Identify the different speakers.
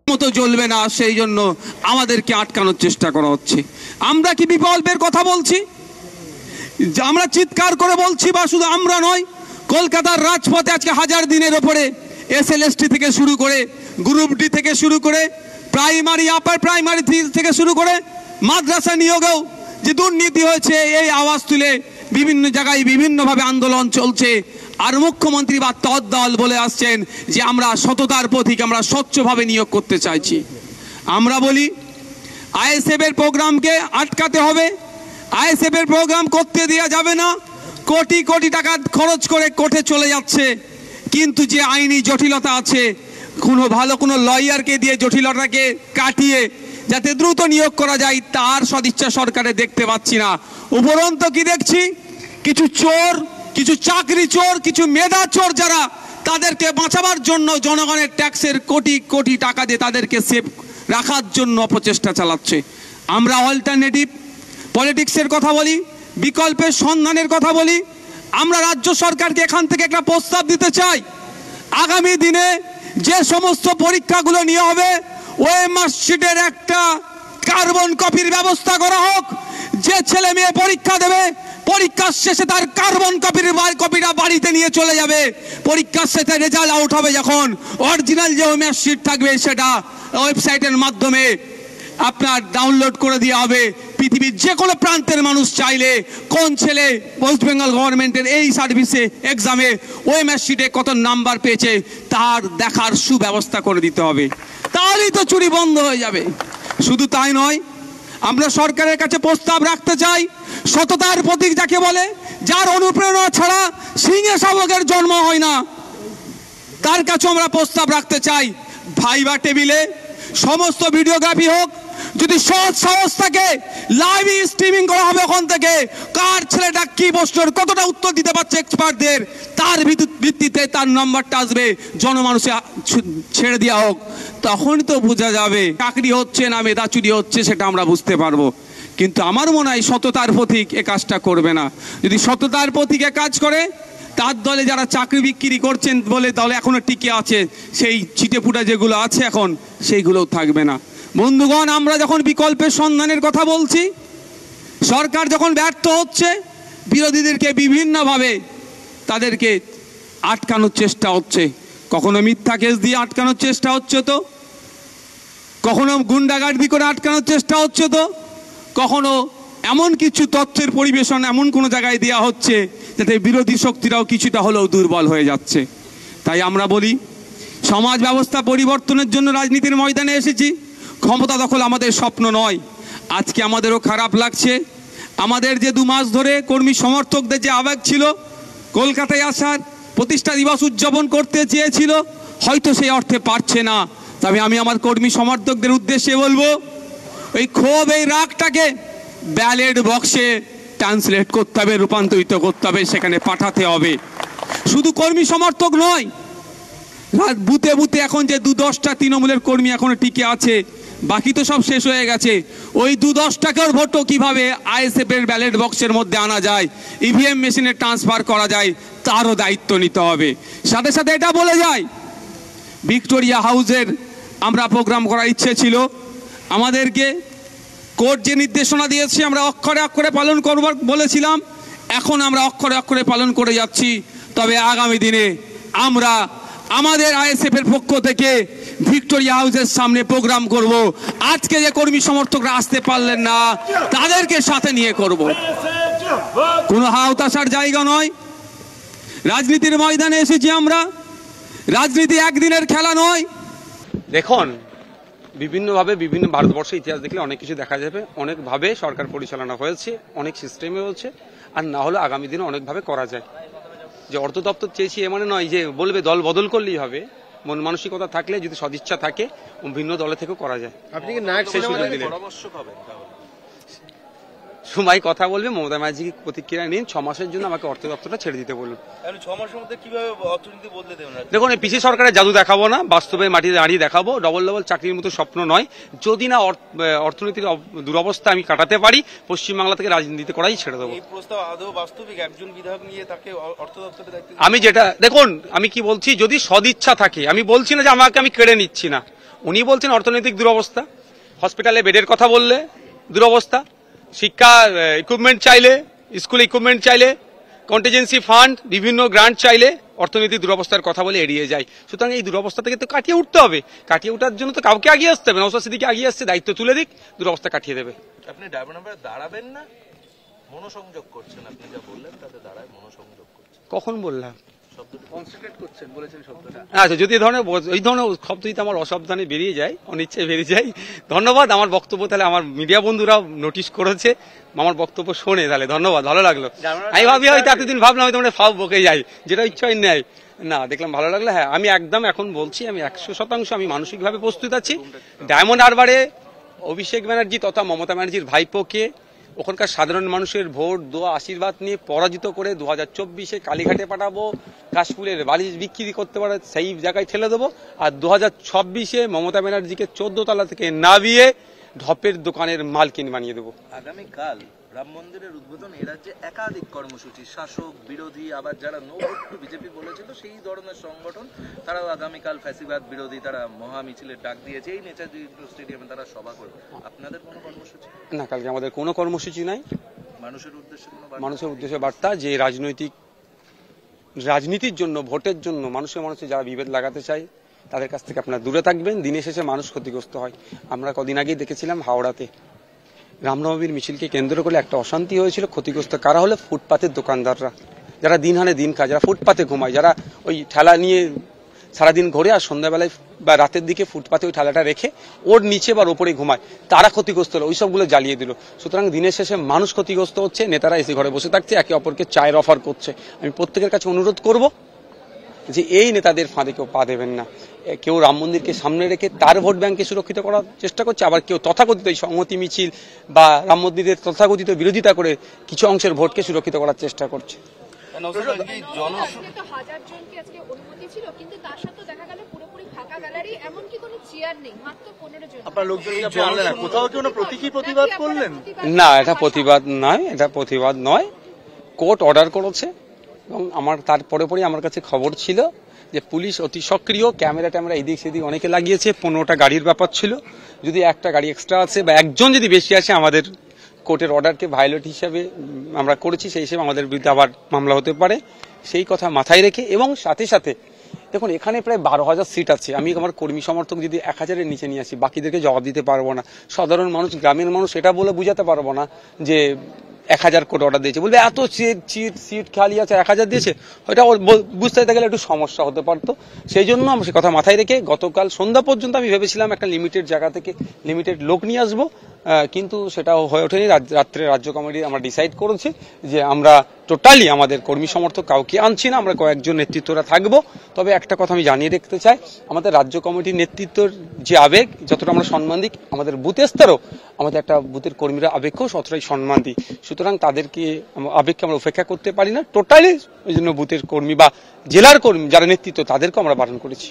Speaker 1: মতো জ্বলবে না, সেই জন্য আমাদেরকে আটকানোর চেষ্টা করা হচ্ছে। আমরা কি বিকল্পের কথা বলছি? আমরা চিৎকার করে বলছি, বা শুধু আমরা নয়, কলকাতার রাজপথে আজকে 1000 দিনের ওপরে এসএলএসটি থেকে শুরু করে, গ্রুপ ডি থেকে শুরু করে, প্রাইমারি আপার প্রাইমারি থেকে শুরু করে মাদ্রাসা নিয়োগেও যে দুর্নীতি হয়েছে, এই আওয়াজ তুলে বিভিন্ন জায়গায় বিভিন্নভাবে আন্দোলন চলছে। আর মুখ্যমন্ত্রী বা তৎদল বলে আসছেন যে আমরা সততার পথিক, আমরা স্বচ্ছভাবে নিয়োগ করতে চাইছি। আমরা বলি আইএসএফ এর প্রোগ্রামকে আটকাতে হবে, আইএসএফ এর প্রোগ্রাম করতে দেওয়া যাবে না। কোটি কোটি টাকা খরচ করে কোর্টে চলে যাচ্ছে, কিন্তু যে আইনি জটিলতা আছে, কোনো লয়ারকে দিয়ে জটিলতাকে কাটিয়ে যাতে দ্রুত নিয়োগ করা যায়, তার সদিচ্ছা সরকারে দেখতে পাচ্ছি না। উপরন্তু কি দেখছি? কিছু চোর, কিছু চাকরি চোর, কিছু মেধা চোর, যারা তাদেরকে বাঁচাবার জন্য জনগণের ট্যাক্সের কোটি কোটি টাকা দিয়ে তাদেরকে সেভ রাখার জন্য অপচেষ্টা চালাচ্ছে। আমরা অল্টারনেটিভ পলিটিক্সের কথা বলি, বিকল্পের সন্ধানের কথা বলি। আমরা রাজ্য সরকারকে এখান থেকে একটা প্রস্তাব দিতে চাই, আগামী দিনে যে সমস্ত পরীক্ষাগুলো নিয়ে হবে, ওএমআর শিটের একটা কার্বন কপির ব্যবস্থা করা হোক। যে ছেলে মেয়ে পরীক্ষা দেবে, পরীক্ষার শেষে তার কার্বন কপিটা বাড়িতে নিয়ে চলে যাবে। পরীক্ষার শেষে রেজাল্ট আউট হবে যখন, অরিজিনাল যে ওএমআর শিট থাকবে সেটা ওয়েবসাইটের মাধ্যমে আপনার ডাউনলোড করে দেওয়া হবে। পৃথিবীর যে কোনো প্রান্তের মানুষ চাইলে কোন ছেলে ওয়েস্ট বেঙ্গল গভর্নমেন্টের এই সার্ভিসে এক্সামে ওএমআর শিটে কত নাম্বার পেয়েছে তার দেখার সুব্যবস্থা করে দিতে হবে, তাহলেই তো চুরি বন্ধ হয়ে যাবে। শুধু তাই নয়, আমরা সরকারের কাছে প্রস্তাব রাখতে চাই, সততার প্রতীক যাকে বলে, যার অনুপ্রেরণা ছাড়া সিংহে শাবকের জন্ম হয় না, তার কাছে আমরা প্রস্তাব রাখতে চাই, ভাইবা টেবিলে সমস্ত ভিডিওগ্রাফি হোক। যদি সৎ সাহস থাকে, লাইভ স্ট্রিমিং করা হবে ওখান থেকে, কার ছেলেটা কি প্রশ্নের কতটা উত্তর দিতে পারছে এক্সপার্টদের, তার ভিত্তিতে তার নাম্বারটা আসবে, জনমানুষে ছেড়ে দেওয়া হোক। তখন তো বোঝা যাবে চাকরি হচ্ছে না মেধা চুরি হচ্ছে, সেটা আমরা বুঝতে পারবো। কিন্তু আমার মনে হয় সততার প্রতীক এ কাজটা করবে না। যদি সততার প্রতীকে কাজ করে, তার দলে যারা চাকরি বিক্রি করছেন বলে দলে এখনো টিকে আছে, সেই ছিটেফুটা যেগুলো আছে এখন, সেইগুলোও থাকবে না। বন্ধুগণ, আমরা যখন বিকল্পের সন্ধানের কথা বলছি, সরকার যখন ব্যর্থ হচ্ছে, বিরোধীদেরকে বিভিন্নভাবে তাদেরকে আটকানোর চেষ্টা হচ্ছে। কখনো মিথ্যা কেস দিয়ে আটকানোর চেষ্টা হচ্ছে, তো কখনো গুন্ডাগার্দি করে আটকানোর চেষ্টা হচ্ছে, তো কখনো এমন কিছু তথ্যের পরিবেশন এমন কোনো জায়গায় দেওয়া হচ্ছে যাতে বিরোধী শক্তিরাও কিছুটা হলেও দুর্বল হয়ে যাচ্ছে। তাই আমরা বলি, সমাজ ব্যবস্থা পরিবর্তনের জন্য রাজনীতির ময়দানে এসেছি, ক্ষমতা দখল আমাদের স্বপ্ন নয়। আজকে আমাদেরও খারাপ লাগছে, আমাদের যে 2 মাস ধরে কর্মী সমর্থকদের যে আবেগ ছিল, কলকাতায় আসার প্রতিষ্ঠা দিবস উদযাপন করতে চেয়েছিল, হয়তো সেই অর্থে পারছে না। তবে আমি আমার কর্মী সমর্থকদের উদ্দেশ্যে বলবো, ওই ক্ষোভ, এই রাগটাকে ব্যালট বক্সে ট্রান্সলেট করতে হবে, রূপান্তরিত করতে হবে, সেখানে পাঠাতে হবে। শুধু কর্মী সমর্থক নয়, বুথে বুথে এখন যে 2-10টা তৃণমূলের কর্মী এখনো টিকে আছে, বাকি তো সব শেষ হয়ে গেছে। ওই 2-10টাকার ভোটও কিভাবে আইএসএফ এর ব্যালট বক্সের মধ্যে আনা যায়, ইভিএম মেশিনে ট্রান্সফার করা যায়, তারও দায়িত্ব নিতে হবে। সাথে সাথে এটা বলে যায়, ভিক্টোরিয়া হাউসের আমরা প্রোগ্রাম করার ইচ্ছে ছিল, আমাদেরকে কোর্ট যে নির্দেশনা দিয়েছে আমরা অক্ষরে অক্ষরে পালন করব বলেছিলাম, এখন আমরা অক্ষরে অক্ষরে পালন করে যাচ্ছি। তবে আগামী দিনে আমরা আমাদের আইএসএফ এর পক্ষ থেকে ভিক্টোরিয়া হাউসের সামনে প্রোগ্রাম করব। আজকে যে কর্মী সমর্থকরা আসতে পারলেন না, তাদেরকে সাথে নিয়ে করব। কোনো হাওতাশার জায়গা নয়, রাজনীতির ময়দানে এসেছি আমরা, রাজনীতি একদিনের খেলা নয়।
Speaker 2: দেখুন, বিভিন্নভাবে বিভিন্ন ভারতবর্ষের ইতিহাস দেখলে অনেক কিছু দেখা যাবে, অনেকভাবে সরকার পরিচালনা হয়েছে, অনেক সিস্টেমে হচ্ছে, আর না হলে আগামী দিনে অনেকভাবে করা যায়। যে অর্থ দপ্তর চেয়েছি এ মানে নয় যে বলবে দল বদল করলেই হবে, মন মানসিকতা থাকলে যদি সদিচ্ছা থাকে ভিন্ন দলে থেকেও করা যায়।
Speaker 3: আপনি কি নায়ক
Speaker 2: সেই সুযোগ দিলেন, সময় কথা বলবে। মমতা ব্যানার্জি প্রতিক্রিয়া নিন, 6 মাসের জন্য আমাকে অর্থ দপ্তরটা ছেড়ে দিতে বলুন।
Speaker 4: 6 মাসের মধ্যে কিভাবে অর্থনীতি বদলে দেবেন?
Speaker 2: দেখুন, এই পিসি সরকারের জাদু দেখাবো না, বাস্তবে মাটিতে দাঁড়িয়ে দেখাবো। ডবল ডবল চাকরির মতো স্বপ্ন নয়। যদি না অর্থনীতির দুরবস্থা আমি কাটাতে পারি, পশ্চিমবাংলা থেকে রাজনীতি করাই ছেড়ে দেবো।
Speaker 4: এই প্রস্তাব আদৌ বাস্তবিক? একজন বিধায়ক নিয়ে তাকে অর্থ দপ্তরে দায়িত্ব?
Speaker 2: আমি যেটা দেখুন, আমি কি বলছি, যদি সদিচ্ছা থাকে, আমি বলছি না যে আমি কেড়ে নিচ্ছি না। উনি বলছেন অর্থনৈতিক দুরবস্থা, হসপিটালে বেডের কথা বললে দুরবস্থা, শিক্ষা ইকুইপমেন্ট চাইলে, স্কুল ইকুইপমেন্ট চাইলে, কন্টিজেন্সি ফান্ড, বিভিন্ন গ্রান্ট চাইলে অর্থনৈতিক দুরবস্থার কথা বলে এড়িয়ে যায়। সুতরাং এই দুরবস্থা থেকে তো কাটিয়ে উঠতে হবে। কাটিয়ে ওঠার জন্য তো কাউকে আগিয়ে আসতে হবে। নওশাদ সিদ্দিকী আগিয়ে আসছে, দায়িত্ব তুলে দিক, দুরবস্থা কাটিয়ে দেবে।
Speaker 4: আপনি ড্রাইভার নাম্বারে দাঁড়াবেন না? মনোসংযোগ করছেন, আপনি যা বললেন তাতে দাঁড়ায় মনোসংযোগ করছেন।
Speaker 2: কখন বললাম?
Speaker 4: শব্দটা কনসেন্ট্রেট করছেন বলেছেন শব্দটা।
Speaker 2: আচ্ছা, যদি এই ধরনের শব্দ যদি আমার অসাবধানে বেরিয়ে যায়, অনিচ্ছায় বেরিয়ে যায়, ধন্যবাদ। আমার বক্তব্য তাহলে আমার মিডিয়া বন্ধুরা নোটিশ করেছে, আমার বক্তব্য শোনে, তাহলে ধন্যবাদ, ভালো লাগলো। আমি ভাবি হয়তো এতদিন ভাবলাম হয়তো মানে ফাও বকে যাই, যেটা ইচ্ছাই নেয় না, দেখলাম ভালো লাগলো। হ্যাঁ, আমি একদম এখন বলছি, আমি 100% আমি মানসিকভাবে প্রস্তুত আছি। ডায়মন্ড হারবারে অভিষেক ব্যানার্জি তথা মমতা ব্যানার্জির ভাইপোকে ওখানকার সাধারণ মানুষের ভোট দোয়া আশীর্বাদ নিয়ে পরাজিত করে 2024-এ কালীঘাটে পাঠাবো, কাশফুলের বালিশ বিক্রি করতে পারে সেই জায়গায় ঠেলে দেবো। আর 2026-এ মমতা ব্যানার্জিকে 14 তলা থেকে নামিয়ে ঢপের দোকানের মালকিন বানিয়ে দেবো।
Speaker 4: আগামীকাল রাম মন্দিরের উদ্বোধন, এ রাজ্যে একাধিক কর্মসূচি, শাসক বিরোধী, আবার যারা নো ভোট টু বিজেপি বলেছিল সেই ধরনের সংগঠন, তারাও আগামীকাল ফ্যাসিবাদ বিরোধী তারা মহা মিছিলের ডাক দিয়েছে। এই নেতাজি স্টেডিয়ামে তারা সভা করবে। আপনাদের কোনো কর্মসূচি?
Speaker 2: না, কালকে আমাদের কোনো কর্মসূচি নাই।
Speaker 4: মানুষের উদ্দেশ্যে কোনো
Speaker 2: মানুষের উদ্দেশ্যে বার্তা যে রাজনীতির জন্য, ভোটের জন্য মানুষের যারা বিভেদ লাগাতে চায় তাদের কাছ থেকে আপনারা দূরে থাকবেন। দিনের শেষে মানুষ ক্ষতিগ্রস্ত হয়। আমরা কদিন আগেই দেখেছিলাম হাওড়াতে রামনবমীর মিছিলকে কেন্দ্র করে একটা অশান্তি হয়েছিল। ক্ষতিগ্রস্ত কারা হলো? ফুটপাতের দোকানদাররা, যারা দিন হানে দিন খায়, যারা ফুটপাতে ঘুমায়, যারা ওই ঠেলা নিয়ে সারাদিন ঘোরে আর সন্ধ্যাবেলায় বা রাতের দিকে ফুটপাতে ওই ঠেলাটা রেখে ওর নিচে বা ওপরে ঘুমায়, তারা ক্ষতিগ্রস্ত হলো, ওই সবগুলো জ্বালিয়ে দিল। সুতরাং দিনের শেষে মানুষ ক্ষতিগ্রস্ত হচ্ছে, নেতারা এসে ঘরে বসে থাকছে, একে অপরকে চায়ের অফার করছে। আমি প্রত্যেকের কাছে অনুরোধ করব যে এই নেতাদের ফাঁদে কেউ পা দেবেন না। কেউ রাম মন্দিরকে সামনে রেখে তার ভোট ব্যাংককে সুরক্ষিত করার চেষ্টা করছে, আবার কেউ তথাকথিত এই সংহতি মিছিল বা রাম মন্দিরের তথাকথিত বিরোধিতা করে কিছু অংশের ভোটকে সুরক্ষিত করার চেষ্টা করছে। না, এটা প্রতিবাদ নয়, এটা প্রতিবাদ নয়। কোর্ট অর্ডার করেছে এবং তারপরে আমার কাছে খবর ছিল যে পুলিশ অতি সক্রিয়, ক্যামেরা এদিক সেদিক অনেকে লাগিয়েছে। 15টা গাড়ির ব্যাপার ছিল। যদি একটা গাড়ি এক্সট্রা আছে বা একজন যদি বেশি আসে, আমাদের কোর্টের অর্ডারকে ভায়োলেট হিসাবে আমরা করেছি, সেই হিসেবে আমাদের বিরুদ্ধে আবার মামলা হতে পারে। সেই কথা মাথায় রেখে এবং সাথে সাথে দেখুন, এখানে প্রায় 12,000 সিট আছে। আমি আমার কর্মী সমর্থক যদি 1000-এর নিচে নিয়ে আসি, বাকিদেরকে জবাব দিতে পারবো না। সাধারণ মানুষ, গ্রামের মানুষ এটা বলে বুঝাতে পারবো না যে 1000 কোটি অর্ডার দিয়েছে, বলবে এত সিট খালি আছে, 1000 দিয়েছে। ওইটা বুঝতে গেলে একটু সমস্যা হতে পারতো। সেই জন্য আমি সে কথা মাথায় রেখে গতকাল সন্ধ্যা পর্যন্ত আমি ভেবেছিলাম একটা লিমিটেড জায়গা থেকে লিমিটেড লোক নিয়ে আসবো, কিন্তু সেটা হয়ে ওঠেনি। রাত্রে রাজ্য কমিটি আমরা ডিসাইড করেছি যে আমরা টোটালি আমাদের কর্মী সমর্থক কাউকে আনছি না, আমরা কয়েকজন নেতৃত্বরা থাকবো। তবে একটা কথা আমি জানিয়ে রাখতে চাই, আমাদের রাজ্য কমিটির নেতৃত্বর যে আবেগ, যতটা আমরা সম্মান দিই, আমাদের বুথ স্তরেও আমাদের একটা বুথের কর্মীরা আবেগকেও ততটাই সম্মান দিই। সুতরাং তাদেরকে আবেগকে আমরা উপেক্ষা করতে পারি না। টোটালি ওই জন্য বুথের কর্মী বা জেলার কর্মী যারা নেতৃত্ব, তাদেরকেও আমরা বারণ করেছি।